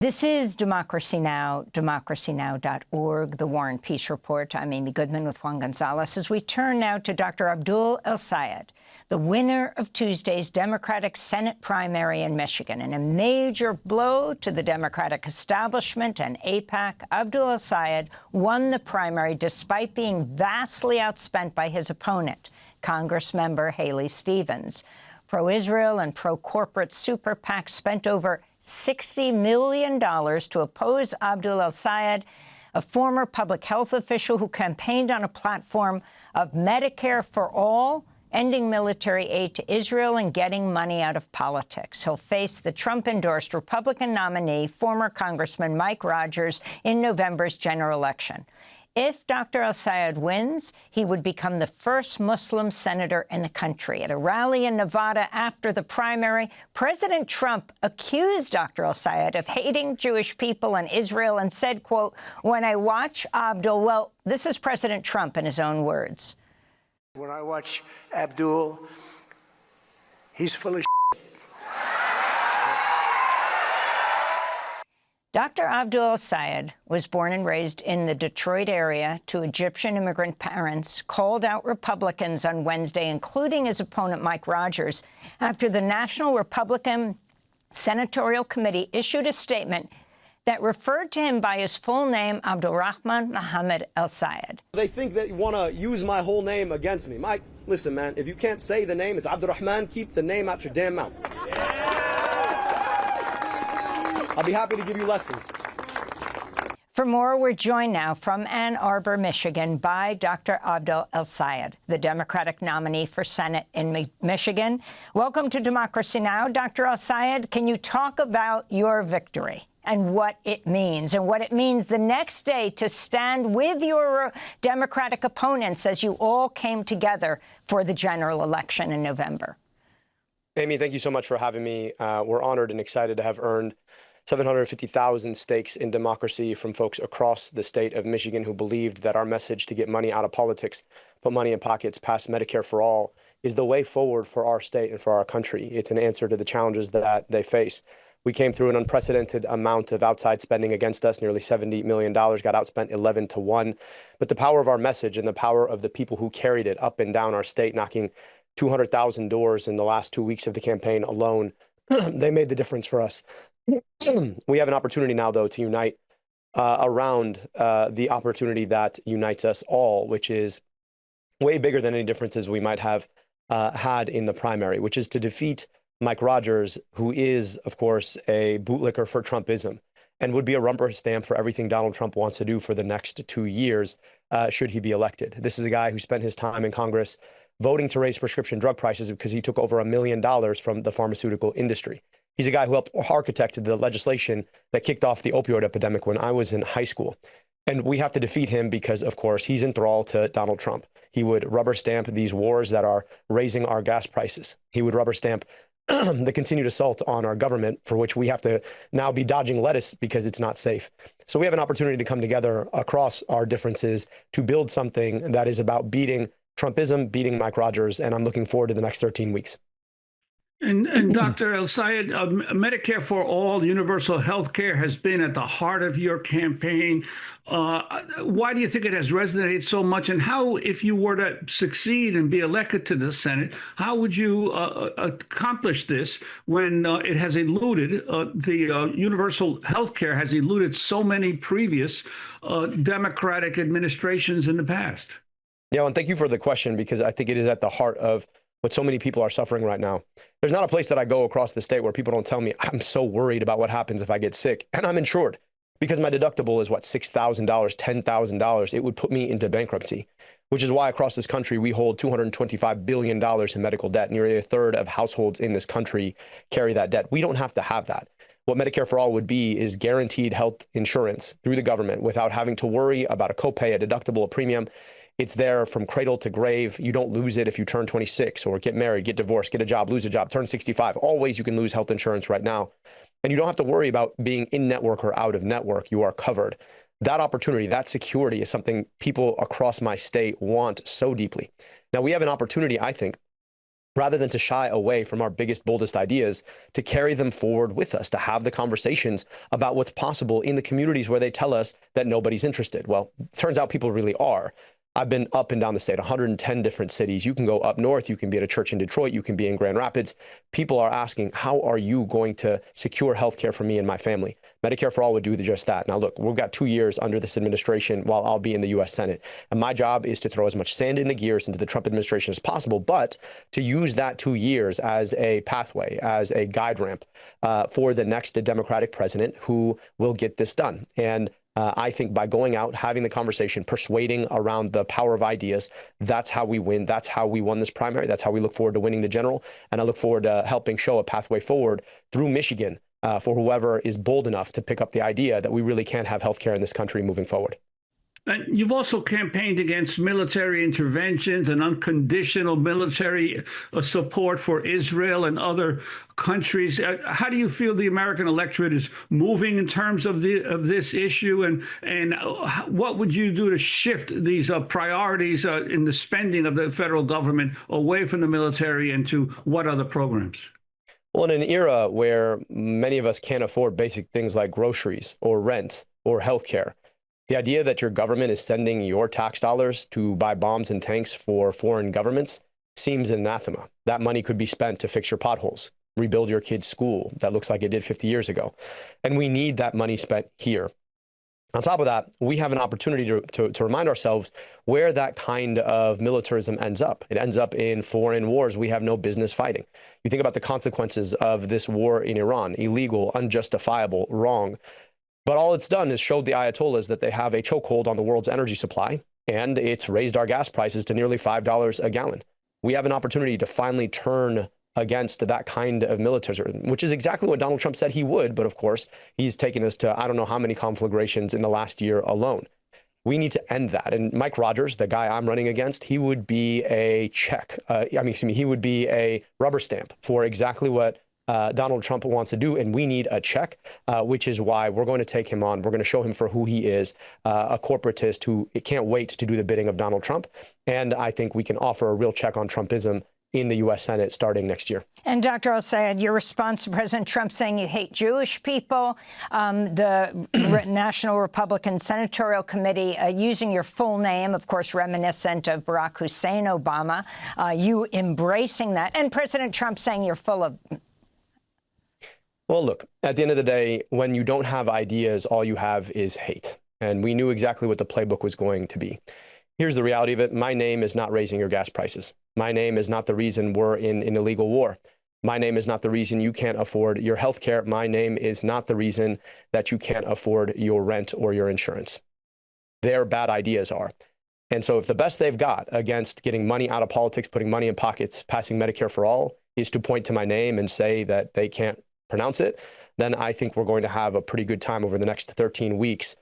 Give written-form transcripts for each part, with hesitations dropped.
This is Democracy Now!, democracynow.org, the War and Peace Report. I'm Amy Goodman with Juan Gonzalez. As we turn now to Dr. Abdul El-Sayed, the winner of Tuesday's Democratic Senate primary in Michigan. In a major blow to the Democratic establishment and AIPAC, Abdul El-Sayed won the primary despite being vastly outspent by his opponent, Congressmember Haley Stevens. Pro-Israel and pro-corporate super PACs spent over $60 million to oppose Abdul El-Sayed, a former public health official who campaigned on a platform of Medicare for all, ending military aid to Israel and getting money out of politics. He'll face the Trump-endorsed Republican nominee, former Congressman Mike Rogers, in November's general election. If Dr. El-Sayed wins, he would become the first Muslim senator in the country. At a rally in Nevada after the primary, President Trump accused Dr. El-Sayed of hating Jewish people and Israel and said, quote, "When I watch Abdul," well, this is President Trump in his own words. When I watch Abdul, he's full of shit. Dr. Abdul El-Sayed was born and raised in the Detroit area to Egyptian immigrant parents, called out Republicans on Wednesday, including his opponent Mike Rogers, after the National Republican Senatorial Committee issued a statement that referred to him by his full name, Abdulrahman Mohammed El-Sayed. They think that you want to use my whole name against me. Mike, listen, man, if you can't say the name, it's Abdurrahman, keep the name out your damn mouth. I'll be happy to give you lessons. For more, we're joined now from Ann Arbor, Michigan, by Dr. Abdul El-Sayed, the Democratic nominee for Senate in Michigan. Welcome to Democracy Now!, Dr. El-Sayed. Can you talk about your victory and what it means the next day to stand with your Democratic opponents as you all came together for the general election in November? Amy, thank you so much for having me. We're honored and excited to have earned 750,000 stakes in democracy from folks across the state of Michigan who believed that our message to get money out of politics, put money in pockets, pass Medicare for all, is the way forward for our state and for our country. It's an answer to the challenges that they face. We came through an unprecedented amount of outside spending against us, nearly $70 million, got outspent 11-1. But the power of our message and the power of the people who carried it up and down our state, knocking 200,000 doors in the last 2 weeks of the campaign alone, they made the difference for us. We have an opportunity now, though, to unite around the opportunity that unites us all, which is way bigger than any differences we might have had in the primary, which is to defeat Mike Rogers, who is, of course, a bootlicker for Trumpism and would be a rubber stamp for everything Donald Trump wants to do for the next 2 years, should he be elected. This is a guy who spent his time in Congress voting to raise prescription drug prices because he took over $1 million from the pharmaceutical industry. He's a guy who helped architect the legislation that kicked off the opioid epidemic when I was in high school. And we have to defeat him because, of course, he's in thrall to Donald Trump. He would rubber stamp these wars that are raising our gas prices. He would rubber stamp the continued assault on our government, for which we have to now be dodging lettuce because it's not safe. So we have an opportunity to come together across our differences to build something that is about beating Trumpism, beating Mike Rogers, and I'm looking forward to the next 13 weeks. And Dr. El-Sayed, Medicare for all, universal health care has been at the heart of your campaign. Why do you think it has resonated so much? And how, if you were to succeed and be elected to the Senate, how would you accomplish this when it has eluded, the universal health care has eluded so many previous Democratic administrations in the past? Yeah, and thank you for the question, because I think it is at the heart of what so many people are suffering right now. There's not a place that I go across the state where people don't tell me, I'm so worried about what happens if I get sick. And I'm insured because my deductible is, what, $6,000, $10,000. It would put me into bankruptcy, which is why across this country, we hold $225 billion in medical debt. Nearly a third of households in this country carry that debt. We don't have to have that. What Medicare for all would be is guaranteed health insurance through the government without having to worry about a copay, a deductible, a premium. It's there from cradle to grave. You don't lose it if you turn 26 or get married, get divorced, get a job, lose a job, turn 65. Always you can lose health insurance right now. And you don't have to worry about being in network or out of network. You are covered. That opportunity, that security is something people across my state want so deeply. Now, we have an opportunity, I think, rather than to shy away from our biggest, boldest ideas, to carry them forward with us, to have the conversations about what's possible in the communities where they tell us that nobody's interested. Well, it turns out people really are. I've been up and down the state, 110 different cities. You can go up north. You can be at a church in Detroit. You can be in Grand Rapids. People are asking, how are you going to secure healthcare for me and my family? Medicare for All would do just that. Now, look, we've got 2 years under this administration while I'll be in the U.S. Senate. And my job is to throw as much sand in the gears into the Trump administration as possible, but to use that 2 years as a pathway, as a guide ramp for the next Democratic president who will get this done. And I think by going out, having the conversation, persuading around the power of ideas, that's how we win. That's how we won this primary. That's how we look forward to winning the general. And I look forward to helping show a pathway forward through Michigan for whoever is bold enough to pick up the idea that we really can have healthcare in this country moving forward. And you've also campaigned against military interventions and unconditional military support for Israel and other countries. How do you feel the American electorate is moving in terms of this issue? And what would you do to shift these priorities in the spending of the federal government away from the military and to what other programs? Well, in an era where many of us can't afford basic things like groceries or rent or healthcare, the idea that your government is sending your tax dollars to buy bombs and tanks for foreign governments seems anathema. That money could be spent to fix your potholes, rebuild your kid's school that looks like it did 50 years ago. And we need that money spent here. On top of that, we have an opportunity to remind ourselves where that kind of militarism ends up. It ends up in foreign wars we have no business fighting. You think about the consequences of this war in Iran: illegal, unjustifiable, wrong. But all it's done is showed the Ayatollahs that they have a chokehold on the world's energy supply, and it's raised our gas prices to nearly $5 a gallon. We have an opportunity to finally turn against that kind of militarism, which is exactly what Donald Trump said he would. But of course, he's taken us to I don't know how many conflagrations in the last year alone. We need to end that. And Mike Rogers, the guy I'm running against, he would be a check. He would be a rubber stamp for exactly what Donald Trump wants to do, and we need a check, which is why we're going to take him on. We're going to show him for who he is, a corporatist who can't wait to do the bidding of Donald Trump. And I think we can offer a real check on Trumpism in the U.S. Senate starting next year. And Dr. El-Sayed, your response to President Trump saying you hate Jewish people, the National Republican Senatorial Committee using your full name, of course, reminiscent of Barack Hussein Obama, you embracing that, and President Trump saying you're full of... Well, look, at the end of the day, when you don't have ideas, all you have is hate. And we knew exactly what the playbook was going to be. Here's the reality of it. My name is not raising your gas prices. My name is not the reason we're in an illegal war. My name is not the reason you can't afford your health care. My name is not the reason that you can't afford your rent or your insurance. Their bad ideas are. And so if the best they've got against getting money out of politics, putting money in pockets, passing Medicare for all, is to point to my name and say that they can't pronounce it, then I think we're going to have a pretty good time over the next 13 weeks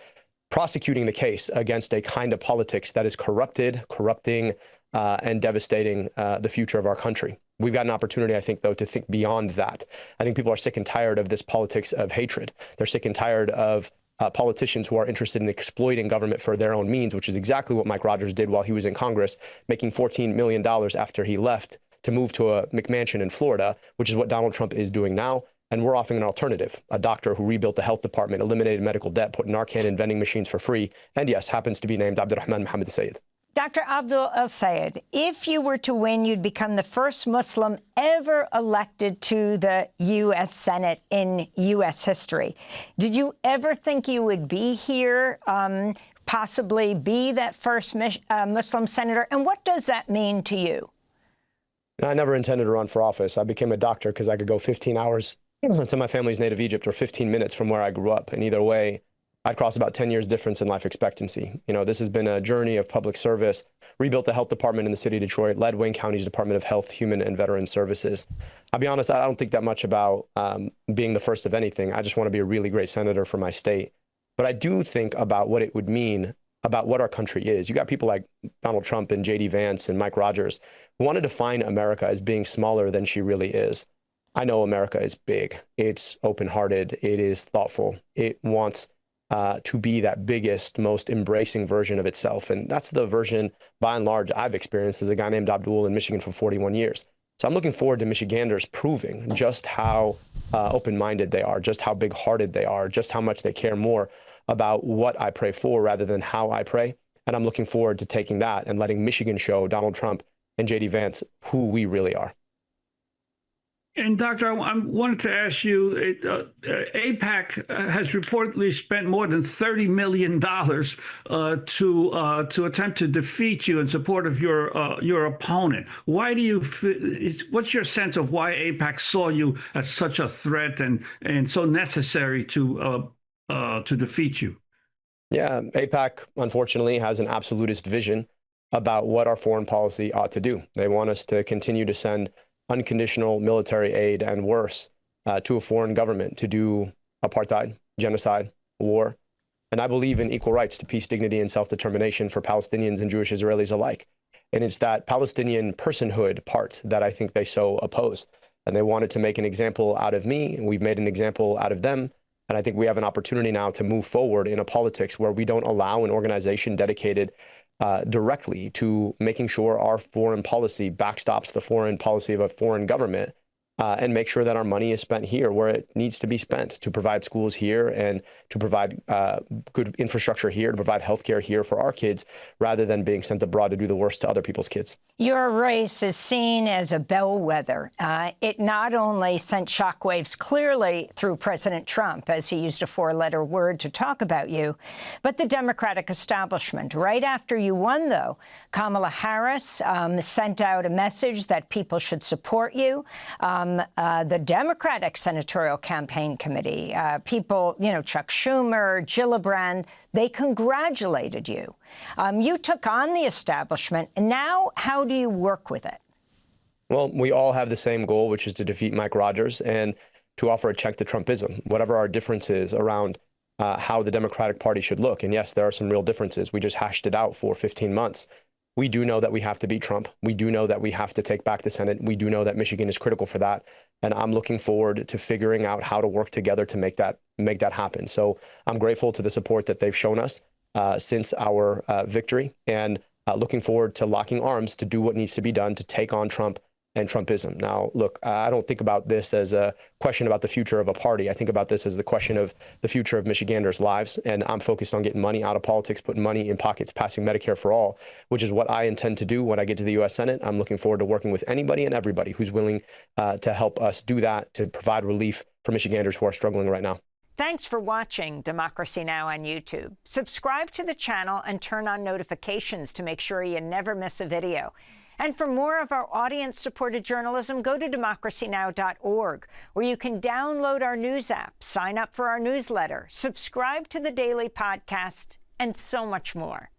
prosecuting the case against a kind of politics that is corrupting, and devastating the future of our country. We've got an opportunity, I think, though, to think beyond that. I think people are sick and tired of this politics of hatred. They're sick and tired of politicians who are interested in exploiting government for their own means, which is exactly what Mike Rogers did while he was in Congress, making $14 million after he left to move to a McMansion in Florida, which is what Donald Trump is doing now. And we're offering an alternative, a doctor who rebuilt the health department, eliminated medical debt, put Narcan in vending machines for free, and yes, happens to be named Mohammed Sayed. Dr. Abdul El-Sayed, if you were to win, you'd become the first Muslim ever elected to the U.S. Senate in U.S. history. Did you ever think you would be here, possibly be that first Muslim senator? And what does that mean to you? I never intended to run for office. I became a doctor because I could go 15 hours to my family's native Egypt, or 15 minutes from where I grew up. And either way, I'd cross about 10 years difference in life expectancy. You know, this has been a journey of public service, rebuilt the health department in the city of Detroit, led Wayne County's Department of Health, Human and Veteran Services. I'll be honest, I don't think that much about being the first of anything. I just want to be a really great senator for my state. But I do think about what it would mean about what our country is. You got people like Donald Trump and J.D. Vance and Mike Rogers who want to define America as being smaller than she really is. I know America is big. It's open-hearted. It is thoughtful. It wants to be that biggest, most embracing version of itself. And that's the version, by and large, I've experienced as a guy named Abdul in Michigan for 41 years. So I'm looking forward to Michiganders proving just how open-minded they are, just how big-hearted they are, just how much they care more about what I pray for rather than how I pray. And I'm looking forward to taking that and letting Michigan show Donald Trump and J.D. Vance who we really are. And Doctor, I wanted to ask you, AIPAC has reportedly spent more than $30 million to attempt to defeat you in support of your opponent. Why do you? What's your sense of why AIPAC saw you as such a threat and so necessary to defeat you? Yeah, AIPAC unfortunately has an absolutist vision about what our foreign policy ought to do. They want us to continue to send unconditional military aid and worse to a foreign government to do apartheid, genocide, war. And I believe in equal rights to peace, dignity, and self-determination for Palestinians and Jewish Israelis alike. And it's that Palestinian personhood part that I think they so oppose. And they wanted to make an example out of me, and we've made an example out of them. And I think we have an opportunity now to move forward in a politics where we don't allow an organization dedicated directly to making sure our foreign policy backstops the foreign policy of a foreign government and make sure that our money is spent here where it needs to be spent to provide schools here and to provide good infrastructure here, to provide healthcare here for our kids, rather than being sent abroad to do the worst to other people's kids. Your race is seen as a bellwether. It not only sent shockwaves clearly through President Trump, as he used a four-letter word to talk about you, but the Democratic establishment. Right after you won, though, Kamala Harris sent out a message that people should support you. The Democratic Senatorial Campaign Committee, people, Chuck Schumer, Gillibrand, they congratulated you. You took on the establishment, and now how do you work with it? Well, we all have the same goal, which is to defeat Mike Rogers and to offer a check to Trumpism, whatever our differences around how the Democratic Party should look. And yes, there are some real differences. We just hashed it out for 15 months. We do know that we have to beat Trump. We do know that we have to take back the Senate. We do know that Michigan is critical for that. And I'm looking forward to figuring out how to work together to make that happen. So I'm grateful to the support that they've shown us since our victory, and looking forward to locking arms to do what needs to be done to take on Trump and Trumpism. Now, look, I don't think about this as a question about the future of a party. I think about this as the question of the future of Michiganders' lives. And I'm focused on getting money out of politics, putting money in pockets, passing Medicare for all, which is what I intend to do when I get to the U.S. Senate. I'm looking forward to working with anybody and everybody who's willing to help us do that, to provide relief for Michiganders who are struggling right now. Thanks for watching Democracy Now! On YouTube. Subscribe to the channel and turn on notifications to make sure you never miss a video. And for more of our audience-supported journalism, go to democracynow.org, where you can download our news app, sign up for our newsletter, subscribe to the daily podcast, and so much more.